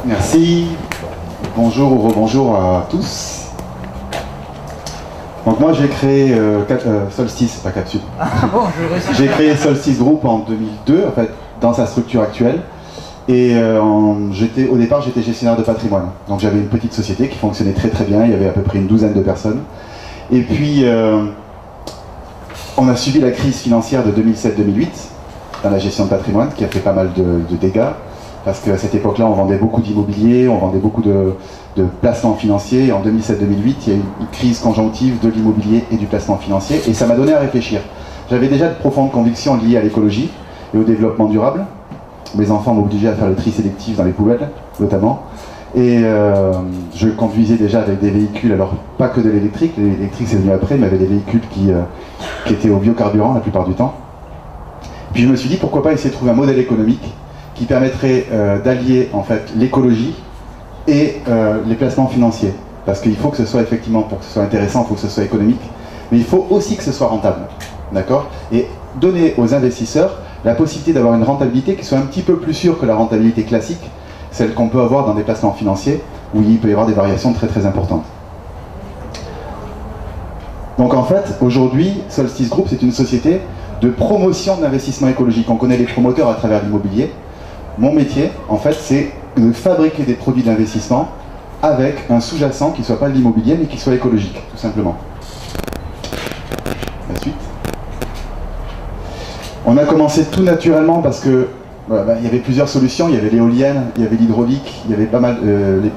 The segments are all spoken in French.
Merci. Bonjour ou rebonjour à tous. Donc moi j'ai créé Solstice, pas Capsule. J'ai créé Solstice Group en 2002, en fait, dans sa structure actuelle. Et au départ j'étais gestionnaire de patrimoine. Donc j'avais une petite société qui fonctionnait très très bien, il y avait à peu près une douzaine de personnes. Et puis on a subi la crise financière de 2007-2008 dans la gestion de patrimoine qui a fait pas mal de dégâts. Parce qu'à cette époque-là, on vendait beaucoup d'immobilier, on vendait beaucoup de placements financiers. Et en 2007-2008, il y a eu une crise conjonctive de l'immobilier et du placement financier. Et ça m'a donné à réfléchir. J'avais déjà de profondes convictions liées à l'écologie et au développement durable. Mes enfants m'obligeaient à faire le tri sélectif dans les poubelles, notamment. Et je conduisais déjà avec des véhicules, alors pas que de l'électrique. L'électrique c'est venu après, mais avec des véhicules qui étaient au biocarburant la plupart du temps. Puis je me suis dit, pourquoi pas essayer de trouver un modèle économique qui permettrait d'allier en fait l'écologie et les placements financiers. Parce qu'il faut que ce soit effectivement, pour que ce soit intéressant, il faut que ce soit économique, mais il faut aussi que ce soit rentable. D'accord ? Et donner aux investisseurs la possibilité d'avoir une rentabilité qui soit un petit peu plus sûre que la rentabilité classique, celle qu'on peut avoir dans des placements financiers, où il peut y avoir des variations très très importantes. Donc en fait, aujourd'hui, Solstice Group, c'est une société de promotion d'investissement écologique. On connaît les promoteurs à travers l'immobilier. Mon métier, en fait, c'est de fabriquer des produits d'investissement avec un sous-jacent qui ne soit pas de l'immobilier, mais qui soit écologique, tout simplement. La suite. On a commencé tout naturellement parce que il y avait plusieurs solutions. Il y avait l'éolienne, il y avait l'hydraulique, il y avait pas mal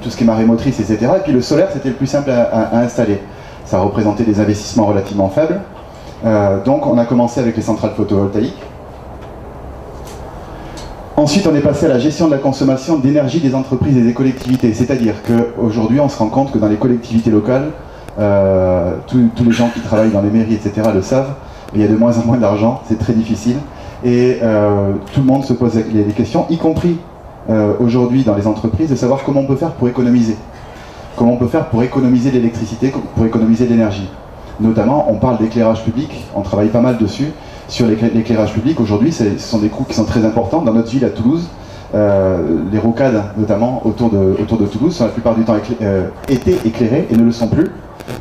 tout ce qui est marée motrice, etc. Et puis le solaire, c'était le plus simple à installer. Ça représentait des investissements relativement faibles. Donc on a commencé avec les centrales photovoltaïques. Ensuite, on est passé à la gestion de la consommation d'énergie des entreprises et des collectivités. C'est-à-dire qu'aujourd'hui, on se rend compte que dans les collectivités locales, tous les gens qui travaillent dans les mairies, etc. le savent, il y a de moins en moins d'argent, c'est très difficile. Et tout le monde se pose les questions, y compris aujourd'hui dans les entreprises, de savoir comment on peut faire pour économiser. Comment on peut faire pour économiser l'électricité, pour économiser l'énergie. Notamment, on parle d'éclairage public, on travaille pas mal dessus. Sur l'éclairage public, aujourd'hui, ce sont des coûts qui sont très importants. Dans notre ville, à Toulouse, les rocades, notamment autour de Toulouse, sont la plupart du temps étaient éclairées et ne le sont plus,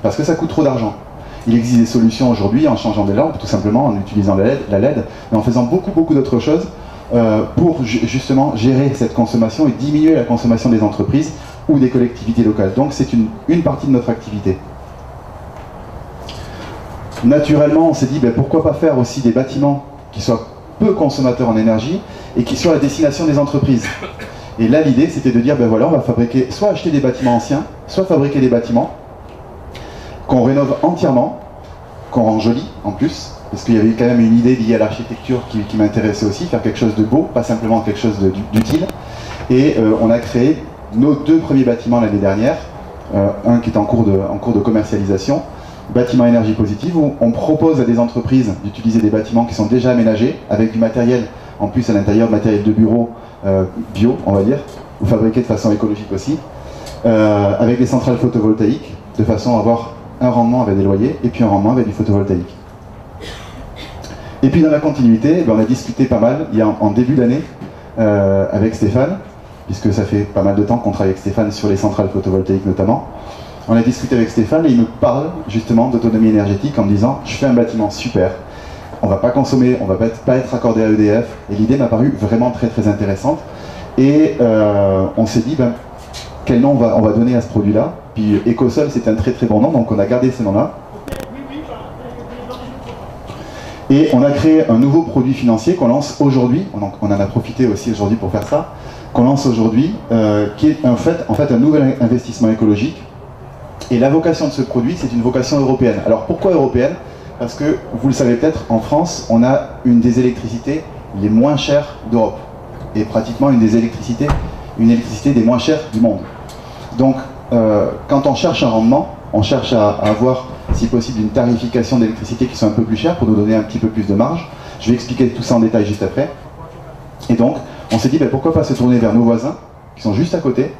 parce que ça coûte trop d'argent. Il existe des solutions aujourd'hui en changeant des lampes, tout simplement, en utilisant la LED, mais en faisant beaucoup d'autres choses pour justement gérer cette consommation et diminuer la consommation des entreprises ou des collectivités locales. Donc c'est une partie de notre activité. Naturellement, on s'est dit, pourquoi pas faire aussi des bâtiments qui soient peu consommateurs en énergie et qui soient à destination des entreprises. Et là, l'idée, c'était de dire, voilà, on va fabriquer, soit acheter des bâtiments anciens, soit fabriquer des bâtiments qu'on rénove entièrement, qu'on rend jolis en plus, parce qu'il y avait quand même une idée liée à l'architecture qui m'intéressait aussi, faire quelque chose de beau, pas simplement quelque chose d'utile. Et on a créé nos 2 premiers bâtiments l'année dernière, un qui est en cours de commercialisation, bâtiment énergie positive, où on propose à des entreprises d'utiliser des bâtiments qui sont déjà aménagés, avec du matériel, en plus à l'intérieur, matériel de bureau bio, on va dire, ou fabriqué de façon écologique aussi, avec des centrales photovoltaïques, de façon à avoir un rendement avec des loyers, et puis un rendement avec du photovoltaïque. Et puis dans la continuité, on a discuté pas mal, en début d'année, avec Stéphane, puisque ça fait pas mal de temps qu'on travaille avec Stéphane sur les centrales photovoltaïques notamment. On a discuté avec Stéphane et il me parle justement d'autonomie énergétique en me disant « je fais un bâtiment super, on va pas consommer, on va pas être accordé à EDF » et l'idée m'a paru vraiment très intéressante. Et on s'est dit quel nom on va donner à ce produit-là. Puis Ecosol c'était un très bon nom, donc on a gardé ce nom-là. Et on a créé un nouveau produit financier qu'on lance aujourd'hui, on en a profité aussi aujourd'hui pour faire ça, qu'on lance aujourd'hui, qui est en fait un nouvel investissement écologique. Et la vocation de ce produit, c'est une vocation européenne. Alors pourquoi européenne? Parce que, vous le savez peut-être, en France, on a une des électricités les moins chères d'Europe. Et pratiquement une électricité des moins chères du monde. Donc, quand on cherche un rendement, on cherche à avoir, si possible, une tarification d'électricité qui soit un peu plus chère pour nous donner un petit peu plus de marge. Je vais expliquer tout ça en détail juste après. Et donc, on s'est dit, pourquoi pas se tourner vers nos voisins, qui sont juste à côté,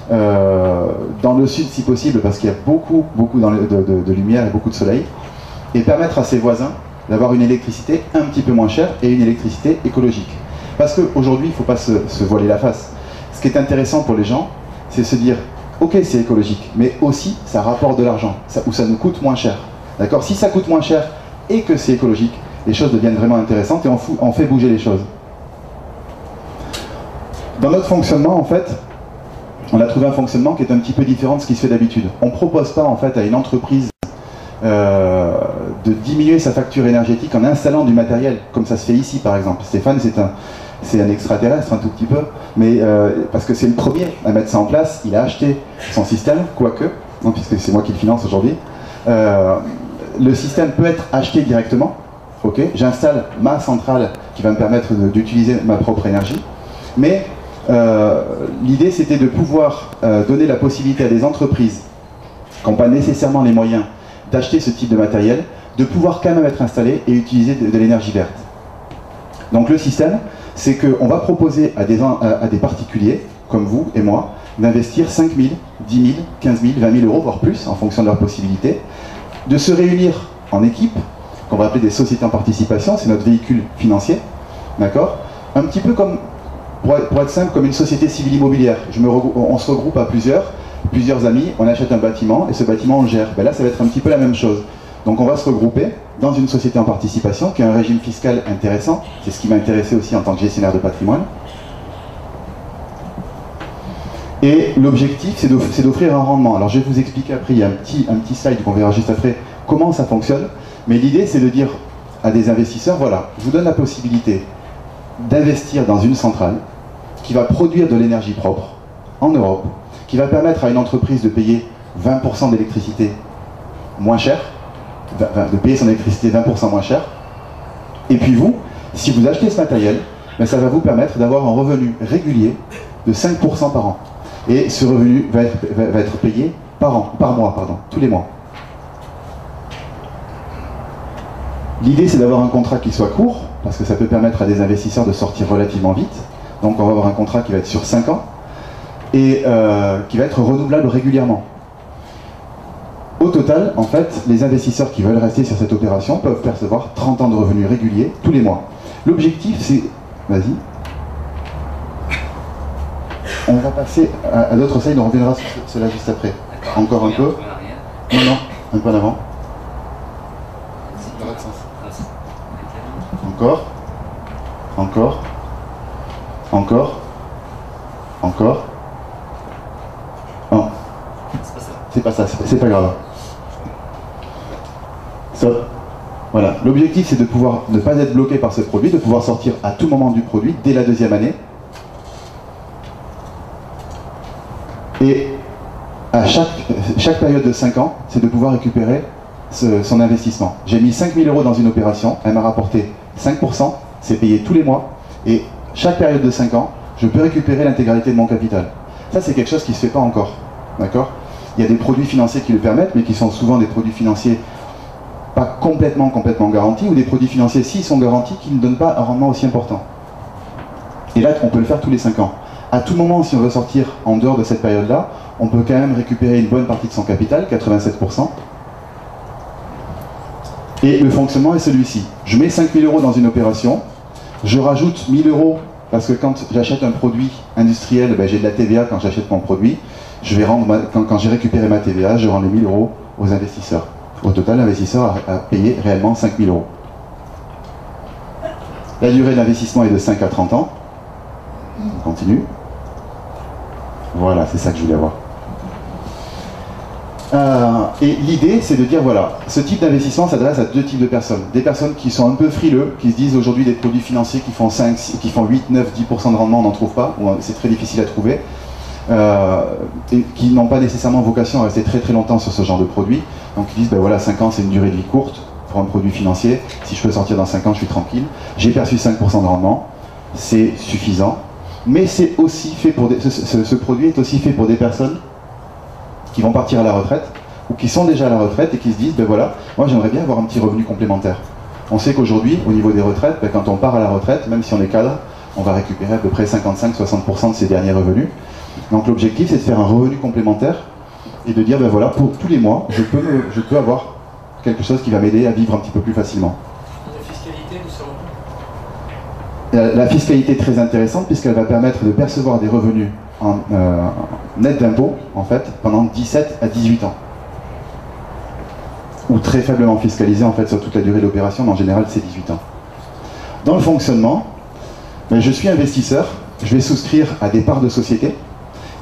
dans le sud si possible, parce qu'il y a beaucoup de lumière et beaucoup de soleil, et permettre à ses voisins d'avoir une électricité un petit peu moins chère et une électricité écologique. Parce qu'aujourd'hui, il ne faut pas se voiler la face. ce qui est intéressant pour les gens, c'est se dire, ok, c'est écologique, mais aussi ça rapporte de l'argent, ou ça nous coûte moins cher. D'accord? Si ça coûte moins cher et que c'est écologique, les choses deviennent vraiment intéressantes et on fait bouger les choses. Dans notre fonctionnement, en fait, on a trouvé un fonctionnement qui est un petit peu différent de ce qui se fait d'habitude. On ne propose pas, en fait, à une entreprise de diminuer sa facture énergétique en installant du matériel, comme ça se fait ici, par exemple. Stéphane, c'est un extraterrestre, un tout petit peu, mais parce que c'est le premier à mettre ça en place. Il a acheté son système, quoique, non, puisque c'est moi qui le finance aujourd'hui. Le système peut être acheté directement. Ok, j'installe ma centrale qui va me permettre d'utiliser ma propre énergie, mais l'idée c'était de pouvoir donner la possibilité à des entreprises qui n'ont pas nécessairement les moyens d'acheter ce type de matériel, de pouvoir quand même être installées et utiliser de l'énergie verte. Donc le système, c'est qu'on va proposer à des particuliers, comme vous et moi, d'investir 5 000, 10 000, 15 000, 20 000 euros, voire plus, en fonction de leurs possibilités, de se réunir en équipe, qu'on va appeler des sociétés en participation, c'est notre véhicule financier, d'accord? Un petit peu comme, pour être simple, comme une société civile immobilière. On se regroupe à plusieurs amis, on achète un bâtiment, et ce bâtiment on le gère. Ben là, ça va être un petit peu la même chose. Donc on va se regrouper dans une société en participation, qui a un régime fiscal intéressant, c'est ce qui m'a intéressé aussi en tant que gestionnaire de patrimoine. Et l'objectif, c'est d'offrir un rendement. Alors je vais vous expliquer après, il y a un petit slide qu'on verra juste après, comment ça fonctionne. Mais l'idée, c'est de dire à des investisseurs, voilà, je vous donne la possibilité d'investir dans une centrale qui va produire de l'énergie propre en Europe, qui va permettre à une entreprise de payer 20% d'électricité moins cher, de payer son électricité 20% moins cher. Et puis vous, si vous achetez ce matériel, ben ça va vous permettre d'avoir un revenu régulier de 5% par an. Et ce revenu va être payé par mois, tous les mois. L'idée, c'est d'avoir un contrat qui soit court, parce que ça peut permettre à des investisseurs de sortir relativement vite. Donc on va avoir un contrat qui va être sur 5 ans, et qui va être renouvelable régulièrement. Au total, en fait, les investisseurs qui veulent rester sur cette opération peuvent percevoir 30 ans de revenus réguliers tous les mois. L'objectif, c'est... Vas-y. On va passer à d'autres slides, on reviendra sur cela juste après. Encore un peu. Non, un peu en avant. Encore. Encore. Encore. Encore. Non. C'est pas ça, c'est pas grave. Stop. Voilà. L'objectif, c'est de pouvoir ne pas être bloqué par ce produit, de pouvoir sortir à tout moment du produit, dès la deuxième année. Et à chaque période de 5 ans, c'est de pouvoir récupérer son investissement. J'ai mis 5 000 euros dans une opération, elle m'a rapporté 5%, c'est payé tous les mois, et chaque période de 5 ans, je peux récupérer l'intégralité de mon capital. Ça, c'est quelque chose qui ne se fait pas encore. D'accord ? Il y a des produits financiers qui le permettent, mais qui sont souvent des produits financiers pas complètement garantis, ou des produits financiers, s'ils sont garantis, qui ne donnent pas un rendement aussi important. Et là, on peut le faire tous les 5 ans. À tout moment, si on veut sortir en dehors de cette période-là, on peut quand même récupérer une bonne partie de son capital, 87%. Et le fonctionnement est celui-ci. Je mets 5 000 euros dans une opération, je rajoute 1 000 euros, parce que quand j'achète un produit industriel, ben j'ai de la TVA quand j'achète mon produit. Je vais rendre quand j'ai récupéré ma TVA, je rends les 1 000 euros aux investisseurs. Au total, l'investisseur a payé réellement 5 000 euros. La durée d'investissement est de 5 à 30 ans. On continue. Voilà, c'est ça que je voulais avoir. Et l'idée, c'est de dire, voilà, ce type d'investissement s'adresse à deux types de personnes. Des personnes qui sont un peu frileux, qui se disent aujourd'hui des produits financiers qui font 5, qui font 8, 9, 10% de rendement, on n'en trouve pas, ou c'est très difficile à trouver, et qui n'ont pas nécessairement vocation à rester très très longtemps sur ce genre de produit. Donc ils disent, ben voilà, 5 ans c'est une durée de vie courte pour un produit financier, si je peux sortir dans 5 ans, je suis tranquille. J'ai perçu 5% de rendement, c'est suffisant. Mais c'est aussi fait pour ce produit est aussi fait pour des personnes qui vont partir à la retraite ou qui sont déjà à la retraite et qui se disent, ben voilà, moi j'aimerais bien avoir un petit revenu complémentaire. On sait qu'aujourd'hui, au niveau des retraites, ben quand on part à la retraite, même si on est cadre, on va récupérer à peu près 55-60% de ses derniers revenus. Donc l'objectif, c'est de faire un revenu complémentaire et de dire, ben voilà, pour tous les mois, je peux avoir quelque chose qui va m'aider à vivre un petit peu plus facilement. La fiscalité, vous savez ? La fiscalité est très intéressante puisqu'elle va permettre de percevoir des revenus net d'impôts, en fait, pendant 17 à 18 ans. Ou très faiblement fiscalisé, en fait, sur toute la durée de l'opération, mais en général, c'est 18 ans. Dans le fonctionnement, ben, je suis investisseur, je vais souscrire à des parts de société,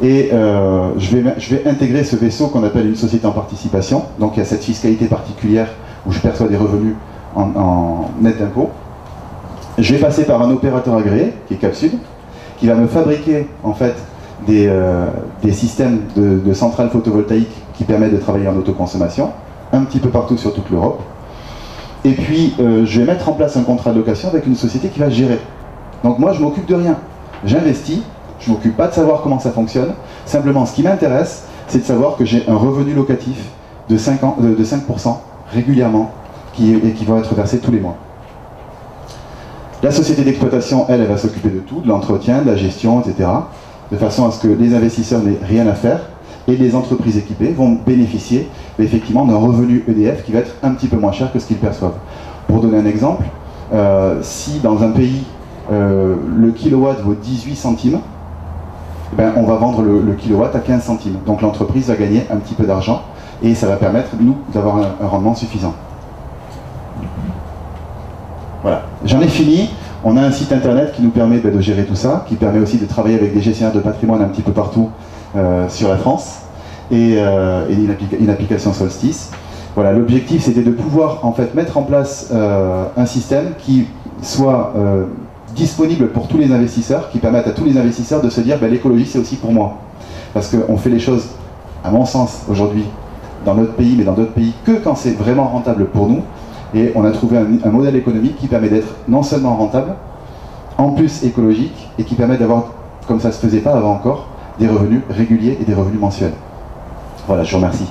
et je vais intégrer ce vaisseau qu'on appelle une société en participation. Donc il y a cette fiscalité particulière où je perçois des revenus en net d'impôts. Je vais passer par un opérateur agréé, qui est Capsud, qui va me fabriquer en fait des systèmes de centrales photovoltaïques qui permettent de travailler en autoconsommation, un petit peu partout sur toute l'Europe. Et puis je vais mettre en place un contrat de location avec une société qui va gérer. Donc moi je m'occupe de rien. J'investis, je ne m'occupe pas de savoir comment ça fonctionne. Simplement ce qui m'intéresse, c'est de savoir que j'ai un revenu locatif de 5% régulièrement qui va être versé tous les mois. La société d'exploitation, elle va s'occuper de tout, de l'entretien, de la gestion, etc. De façon à ce que les investisseurs n'aient rien à faire et les entreprises équipées vont bénéficier effectivement d'un revenu EDF qui va être un petit peu moins cher que ce qu'ils perçoivent. Pour donner un exemple, si dans un pays le kilowatt vaut 18 centimes, ben, on va vendre le kilowatt à 15 centimes. Donc l'entreprise va gagner un petit peu d'argent et ça va permettre, nous, d'avoir un rendement suffisant. Voilà, j'en ai fini. On a un site internet qui nous permet de gérer tout ça, qui permet aussi de travailler avec des gestionnaires de patrimoine un petit peu partout sur la France, et une application Solstice. Voilà, l'objectif c'était de pouvoir en fait mettre en place un système qui soit disponible pour tous les investisseurs, qui permette à tous les investisseurs de se dire ben, l'écologie c'est aussi pour moi. Parce qu'on fait les choses, à mon sens, aujourd'hui, dans notre pays, mais dans d'autres pays, que quand c'est vraiment rentable pour nous. Et on a trouvé un modèle économique qui permet d'être non seulement rentable, en plus écologique, et qui permet d'avoir, comme ça ne se faisait pas avant encore, des revenus réguliers et des revenus mensuels. Voilà, je vous remercie.